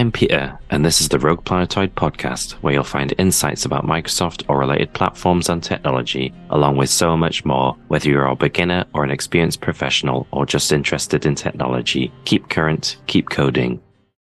I'm Peter, and this is the RoguePlanetoid Podcast, where you'll find insights about Microsoft or related platforms and technology, along with so much more. Whether you're a beginner or an experienced professional or just interested in technology, keep current, keep coding.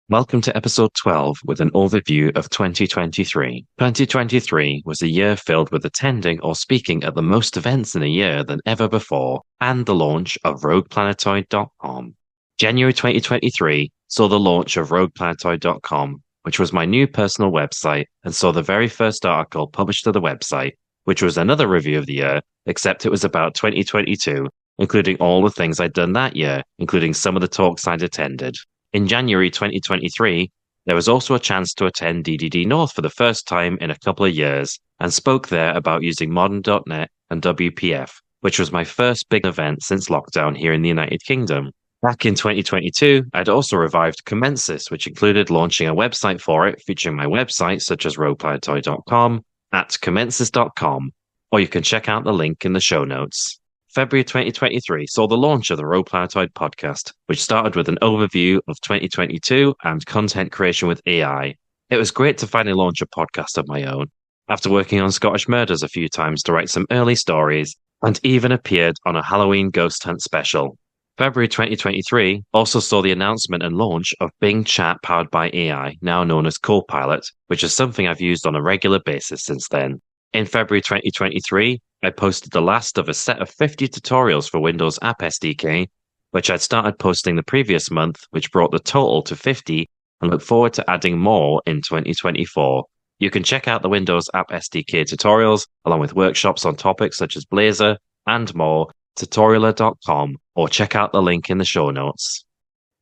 Welcome to episode 12 with an overview of 2023. 2023 was a year filled with attending or speaking at the most events in a year than ever before, and the launch of RoguePlanetoid.com. January 2023 saw the launch of RoguePlanetoid.com, which was my new personal website, and saw the very first article published to the website, which was another review of the year, except it was about 2022, including all the things I'd done that year, including some of the talks I'd attended. In January 2023, there was also a chance to attend DDD North for the first time in a couple of years, and spoke there about using modern.NET and WPF, which was my first big event since lockdown here in the United Kingdom. Back in 2022, I'd also revived Comentsys, which included launching a website for it featuring my websites such as RoguePlanetoid.com at Comentsys.com, or you can check out the link in the show notes. February 2023 saw the launch of the RoguePlanetoid Podcast, which started with an overview of 2022 and content creation with AI. It was great to finally launch a podcast of my own, after working on Scottish Murders a few times to write some early stories, and even appeared on a Halloween ghost hunt special. February 2023 also saw the announcement and launch of Bing Chat powered by AI, now known as Copilot, which is something I've used on a regular basis since then. In February 2023, I posted the last of a set of 50 tutorials for Windows App SDK, which I'd started posting the previous month, which brought the total to 50, and look forward to adding more in 2024. You can check out the Windows App SDK tutorials, along with workshops on topics such as Blazor and more, Tutorialr.com, or check out the link in the show notes.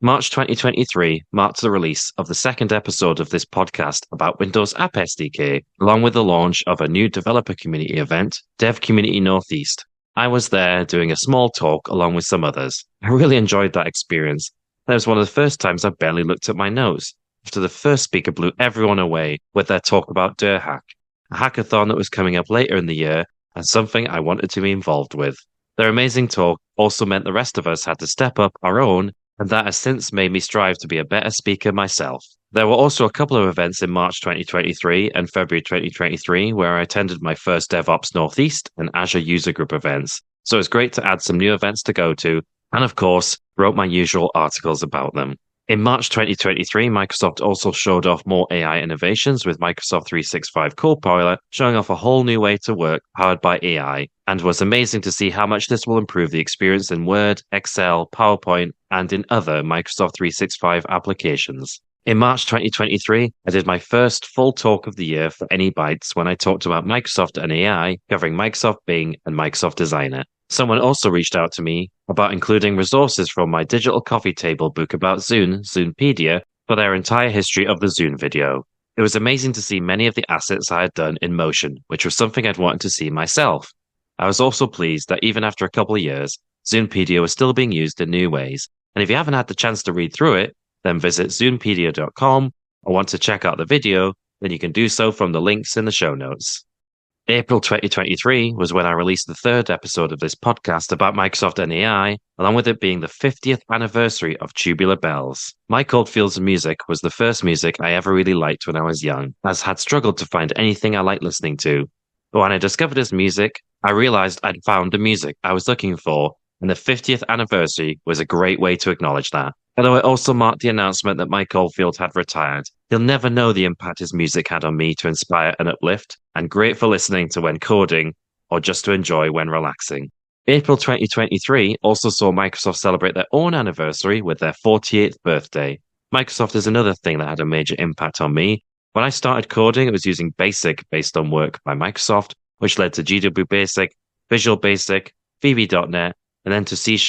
March 2023 marked the release of the second episode of this podcast about Windows App SDK, along with the launch of a new developer community event, Dev Community Northeast. I was there doing a small talk along with some others. I really enjoyed that experience. It was one of the first times I barely looked at my notes, after the first speaker blew everyone away with their talk about DirHack, a hackathon that was coming up later in the year and something I wanted to be involved with. Their amazing talk also meant the rest of us had to step up our own, and that has since made me strive to be a better speaker myself. There were also a couple of events in March 2023 and February 2023 where I attended my first DevOps Northeast and Azure user group events, so it's great to add some new events to go to, and of course, wrote my usual articles about them. In March 2023, Microsoft also showed off more AI innovations with Microsoft 365 Copilot, showing off a whole new way to work powered by AI, and was amazing to see how much this will improve the experience in Word, Excel, PowerPoint, and in other Microsoft 365 applications. In March 2023, I did my first full talk of the year for Any Bytes when I talked about Microsoft and AI, covering Microsoft Bing and Microsoft Designer. Someone also reached out to me about including resources from my digital coffee table book about Zunepedia, for their entire history of the Zune video. It was amazing to see many of the assets I had done in motion, which was something I'd wanted to see myself. I was also pleased that even after a couple of years, Zunepedia was still being used in new ways, and if you haven't had the chance to read through it, then visit Zunepedia.com, or want to check out the video, then you can do so from the links in the show notes. April 2023 was when I released the third episode of this podcast about Microsoft and AI, along with it being the 50th anniversary of Tubular Bells. Mike Oldfield's music was the first music I ever really liked when I was young, as had struggled to find anything I liked listening to. But when I discovered his music, I realized I'd found the music I was looking for, and the 50th anniversary was a great way to acknowledge that. Although it also marked the announcement that Mike Oldfield had retired, he'll never know the impact his music had on me to inspire and uplift, and great for listening to when coding, or just to enjoy when relaxing. April 2023 also saw Microsoft celebrate their own anniversary with their 48th birthday. Microsoft is another thing that had a major impact on me. When I started coding, it was using BASIC based on work by Microsoft, which led to GW Basic, Visual Basic, VB.NET, and then to C#,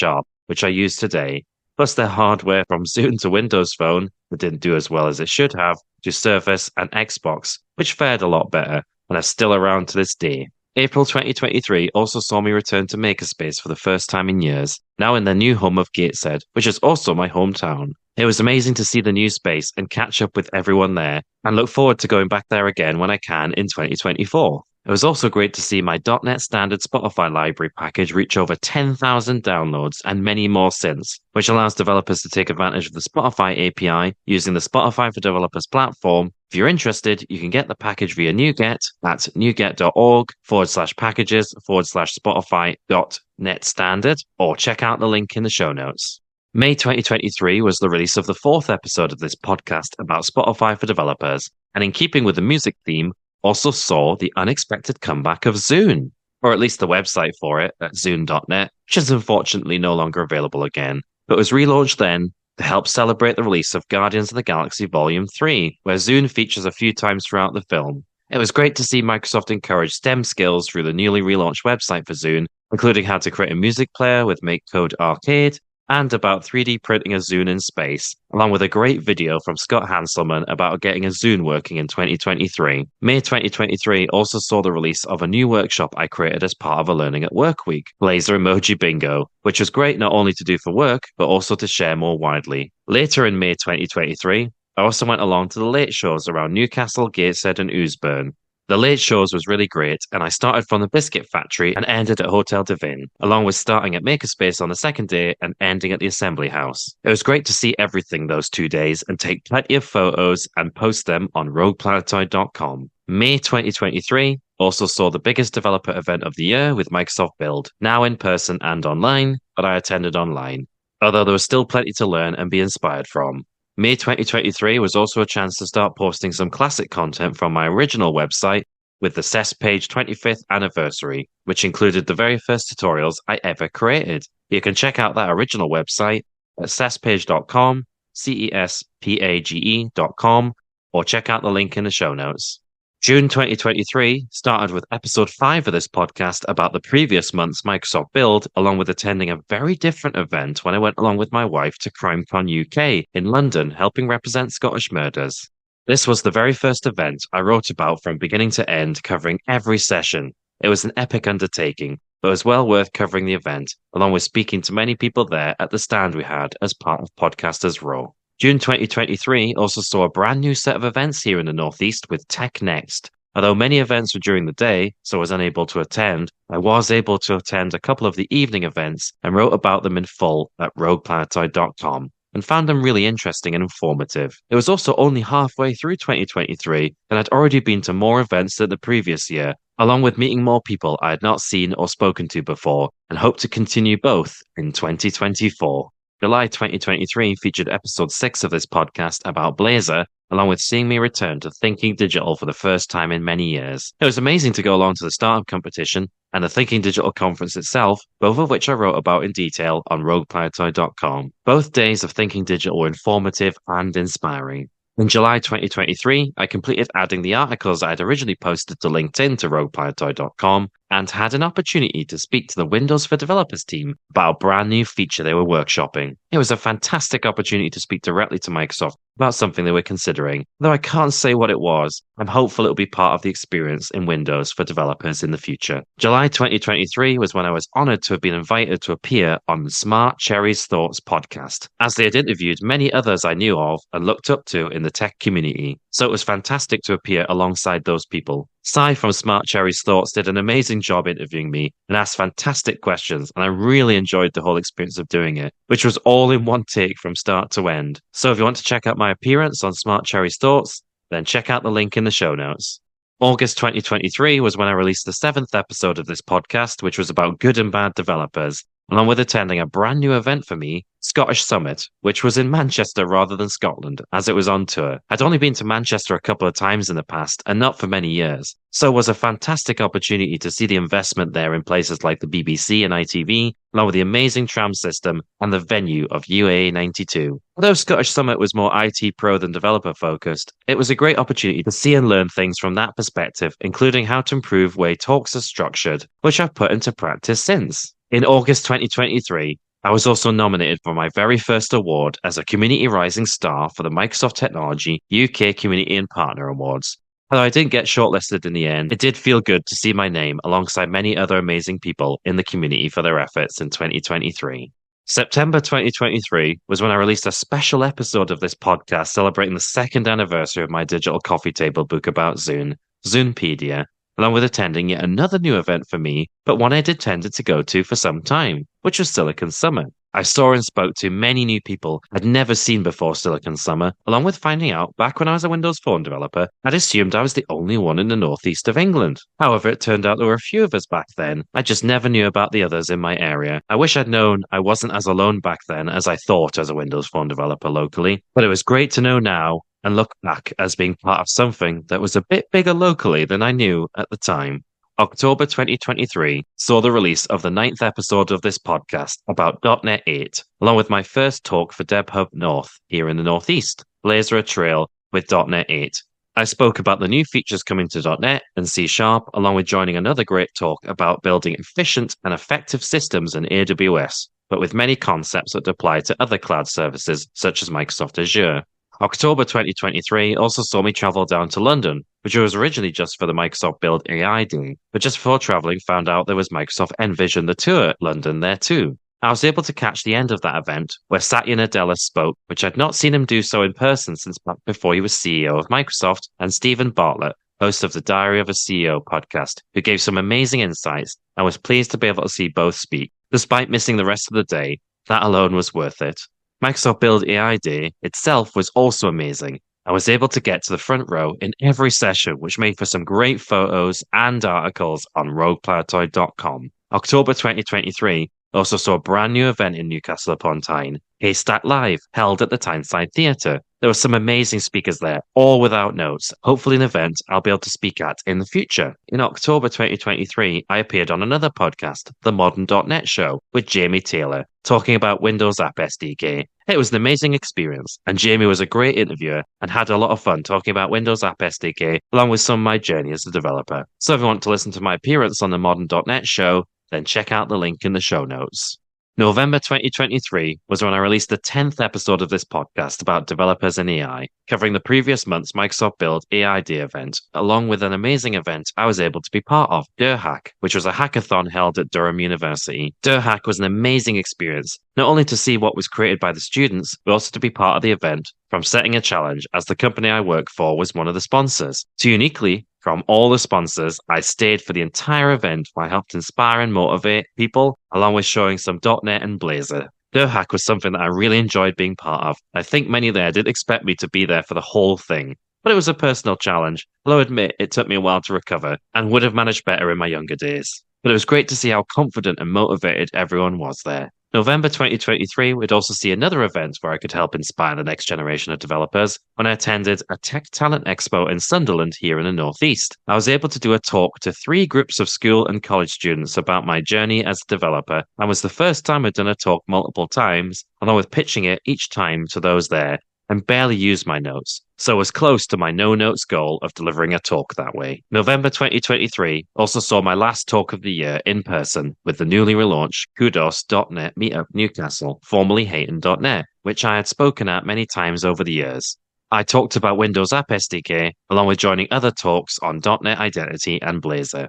which I use today. Plus their hardware from Zune to Windows Phone that didn't do as well as it should have, to Surface and Xbox, which fared a lot better and are still around to this day. April 2023 also saw me return to Makerspace for the first time in years, now in their new home of Gateshead, which is also my hometown. It was amazing to see the new space and catch up with everyone there, and look forward to going back there again when I can in 2024. It was also great to see my .NetStandard Spotify library package reach over 10,000 downloads and many more since, which allows developers to take advantage of the Spotify API using the Spotify for Developers platform. If you're interested, you can get the package via NuGet at nuget.org/packages/Spotify.NetStandard, or check out the link in the show notes. May 2023 was the release of the 4th episode of this podcast about Spotify for Developers, and in keeping with the music theme, also saw the unexpected comeback of Zune, or at least the website for it at zune.net, which is unfortunately no longer available again, but was relaunched then to help celebrate the release of Guardians of the Galaxy Volume 3, where Zune features a few times throughout the film. It was great to see Microsoft encourage STEM skills through the newly relaunched website for Zune, including how to create a music player with MakeCode Arcade, and about 3D printing a Zune in space, along with a great video from Scott Hanselman about getting a Zune working in 2023. May 2023 also saw the release of a new workshop I created as part of a Learning at Work week, Laser Emoji Bingo, which was great not only to do for work, but also to share more widely. Later in May 2023, I also went along to the late shows around Newcastle, Gateshead and Ousburn. The late shows was really great, and I started from the Biscuit Factory and ended at Hotel de Vin, along with starting at Makerspace on the second day and ending at the Assembly House. It was great to see everything those 2 days and take plenty of photos and post them on RoguePlanetoid.com. May 2023 also saw the biggest developer event of the year with Microsoft Build, now in person and online, but I attended online, although there was still plenty to learn and be inspired from. May 2023 was also a chance to start posting some classic content from my original website with the CES page 25th anniversary, which included the very first tutorials I ever created. You can check out that original website at cespage.com, cespage.com, or check out the link in the show notes. June 2023 started with episode 5 of this podcast about the previous month's Microsoft Build, along with attending a very different event when I went along with my wife to CrimeCon UK in London, helping represent Scottish murders. This was the very first event I wrote about from beginning to end, covering every session. It was an epic undertaking, but it was well worth covering the event, along with speaking to many people there at the stand we had as part of Podcasters Row. June 2023 also saw a brand new set of events here in the Northeast with Tech Next. Although many events were during the day, so I was unable to attend, I was able to attend a couple of the evening events and wrote about them in full at RoguePlanetoid.com and found them really interesting and informative. It was also only halfway through 2023 and I'd already been to more events than the previous year, along with meeting more people I had not seen or spoken to before, and hope to continue both in 2024. July 2023 featured episode 6 of this podcast about Blazor, along with seeing me return to Thinking Digital for the first time in many years. It was amazing to go along to the startup competition and the Thinking Digital conference itself, both of which I wrote about in detail on RoguePlanetoid.com. Both days of Thinking Digital were informative and inspiring. In July 2023, I completed adding the articles I had originally posted to LinkedIn to RoguePlanetoid.com and had an opportunity to speak to the Windows for Developers team about a brand new feature they were workshopping. It was a fantastic opportunity to speak directly to Microsoft about something they were considering. Though I can't say what it was, I'm hopeful it'll be part of the experience in Windows for Developers in the future. July 2023 was when I was honored to have been invited to appear on the Smart Cherry's Thoughts podcast, as they had interviewed many others I knew of and looked up to in the tech community. So it was fantastic to appear alongside those people. Sai from Smart Cherry's Thoughts did an amazing job interviewing me and asked fantastic questions, and I really enjoyed the whole experience of doing it, which was all in one take from start to end. So if you want to check out my appearance on Smart Cherry's Thoughts, then check out the link in the show notes. August 2023 was when I released the 7th episode of this podcast, which was about good and bad developers, along with attending a brand new event for me, Scottish Summit, which was in Manchester rather than Scotland, as it was on tour. I'd only been to Manchester a couple of times in the past, and not for many years, so it was a fantastic opportunity to see the investment there in places like the BBC and ITV, along with the amazing tram system and the venue of UA92. Although Scottish Summit was more IT pro than developer focused, it was a great opportunity to see and learn things from that perspective, including how to improve way talks are structured, which I've put into practice since. In August 2023, I was also nominated for my very first award as a Community Rising Star for the Microsoft Technology UK Community and Partner Awards. Although I didn't get shortlisted in the end, it did feel good to see my name alongside many other amazing people in the community for their efforts in 2023. September 2023 was when I released a special episode of this podcast celebrating the 2nd anniversary of my digital coffee table book about Zune, Zunepedia. along with attending yet another new event for me, but one I'd intended to go to for some time, which was Silicon Summer. I saw and spoke to many new people I'd never seen before Silicon Summer, along with finding out back when I was a Windows Phone developer, I'd assumed I was the only one in the northeast of England. However, it turned out there were a few of us back then. I just never knew about the others in my area. I wish I'd known I wasn't as alone back then as I thought as a Windows Phone developer locally, but it was great to know now and look back as being part of something that was a bit bigger locally than I knew at the time. October 2023 saw the release of the 9th episode of this podcast about .NET 8, along with my first talk for DebHub North here in the Northeast, Blazer a Trail with .NET 8. I spoke about the new features coming to .NET and C#, along with joining another great talk about building efficient and effective systems in AWS, but with many concepts that apply to other cloud services such as Microsoft Azure. October 2023 also saw me travel down to London, which was originally just for the Microsoft Build AI Day, but just before traveling found out there was Microsoft Envision the Tour at London there too. I was able to catch the end of that event, where Satya Nadella spoke, which I'd not seen him do so in person since back before he was CEO of Microsoft, and Stephen Bartlett, host of the Diary of a CEO podcast, who gave some amazing insights and was pleased to be able to see both speak. Despite missing the rest of the day, that alone was worth it. Microsoft Build AI Day itself was also amazing. I was able to get to the front row in every session, which made for some great photos and articles on RoguePlanetoid.com. October 2023 also saw a brand new event in Newcastle upon Tyne, Haystack Live, held at the Tyneside Theatre. There were some amazing speakers there, all without notes. Hopefully an event I'll be able to speak at in the future. In October 2023, I appeared on another podcast, The Modern.NET Show, with Jamie Taylor, talking about Windows App SDK. It was an amazing experience, and Jamie was a great interviewer and had a lot of fun talking about Windows App SDK, along with some of my journey as a developer. So if you want to listen to my appearance on The Modern.NET Show, then check out the link in the show notes. November 2023 was when I released the 10th episode of this podcast about developers and AI, covering the previous month's Microsoft Build AI Day event, along with an amazing event I was able to be part of, DurHack, which was a hackathon held at Durham University. DurHack was an amazing experience, not only to see what was created by the students, but also to be part of the event, from setting a challenge, as the company I work for was one of the sponsors, to uniquely, from all the sponsors, I stayed for the entire event where I helped inspire and motivate people, along with showing some .NET and Blazor. DurHack was something that I really enjoyed being part of. I think many there did expect me to be there for the whole thing, but it was a personal challenge, although I admit it took me a while to recover and would have managed better in my younger days. But it was great to see how confident and motivated everyone was there. November 2023 would also see another event where I could help inspire the next generation of developers when I attended a Tech Talent Expo in Sunderland here in the Northeast. I was able to do a talk to 3 groups of school and college students about my journey as a developer, and was the first time I'd done a talk multiple times, along with pitching it each time to those there, and barely used my notes, so was close to my no-notes goal of delivering a talk that way. November 2023 also saw my last talk of the year in person with the newly relaunched Kudos.NET Meetup Newcastle, formerly Hayton.NET, which I had spoken at many times over the years. I talked about Windows App SDK, along with joining other talks on .NET Identity and Blazor.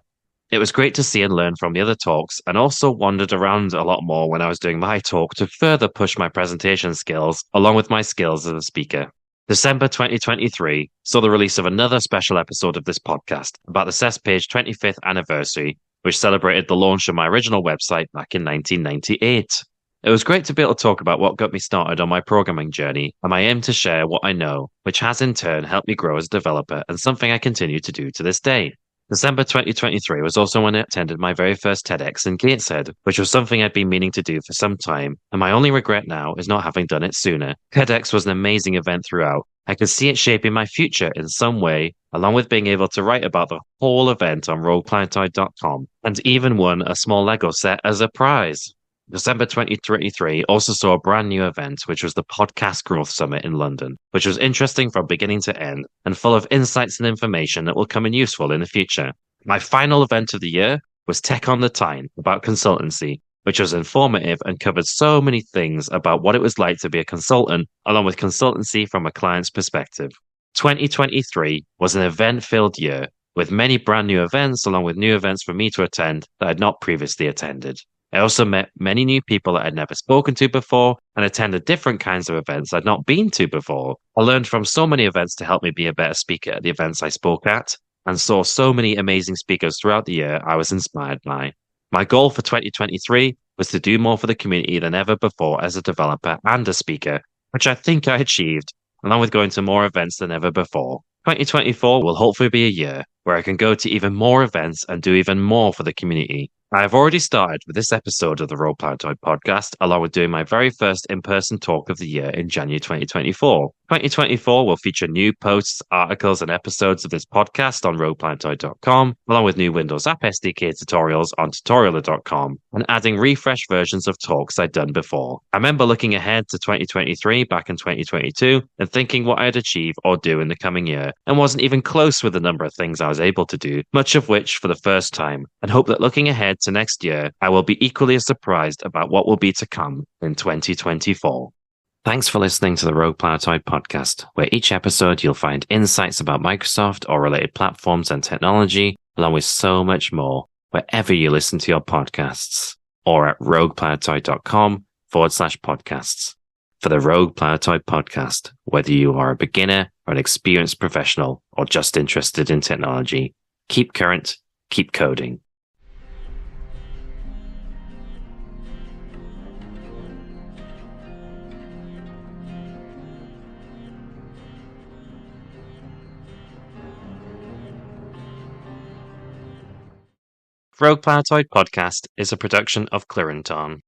It was great to see and learn from the other talks, and also wandered around a lot more when I was doing my talk to further push my presentation skills, along with my skills as a speaker. December 2023 saw the release of another special episode of this podcast about the SESPage 25th anniversary, which celebrated the launch of my original website back in 1998. It was great to be able to talk about what got me started on my programming journey, and my aim to share what I know, which has in turn helped me grow as a developer and something I continue to do to this day. December 2023 was also when I attended my very first TEDx in Gateshead, which was something I'd been meaning to do for some time, and my only regret now is not having done it sooner. TEDx was an amazing event throughout. I could see it shaping my future in some way, along with being able to write about the whole event on RoguePlanetoid.com, and even won a small Lego set as a prize. December 2023 also saw a brand new event, which was the Podcast Growth Summit in London, which was interesting from beginning to end and full of insights and information that will come in useful in the future. My final event of the year was Tech on the Tyne about consultancy, which was informative and covered so many things about what it was like to be a consultant, along with consultancy from a client's perspective. 2023 was an event-filled year, with many brand new events along with new events for me to attend that I had not previously attended. I also met many new people that I'd never spoken to before and attended different kinds of events I'd not been to before. I learned from so many events to help me be a better speaker at the events I spoke at. and saw so many amazing speakers throughout the year I was inspired by. My goal for 2023 was to do more for the community than ever before as a developer and a speaker, which I think I achieved, along with going to more events than ever before. 2024 will hopefully be a year where I can go to even more events and do even more for the community. I have already started with this episode of the RoguePlanetoid podcast, along with doing my very first in-person talk of the year in January 2024. 2024 will feature new posts, articles, and episodes of this podcast on RoguePlanetoid.com, along with new Windows App SDK tutorials on Tutorialr.com, and adding refreshed versions of talks I'd done before. I remember looking ahead to 2023 back in 2022 and thinking what I'd achieve or do in the coming year, and wasn't even close with the number of things I was able to do, much of which for the first time, and hope that looking ahead to next year, I will be equally as surprised about what will be to come in 2024. Thanks for listening to the RoguePlanetoid podcast, where each episode you'll find insights about Microsoft or related platforms and technology, along with so much more, wherever you listen to your podcasts, or at RoguePlanetoid.com/podcasts. For the RoguePlanetoid podcast, whether you are a beginner or an experienced professional or just interested in technology, keep current, keep coding. RoguePlanetoid Podcast is a production of Clirenton.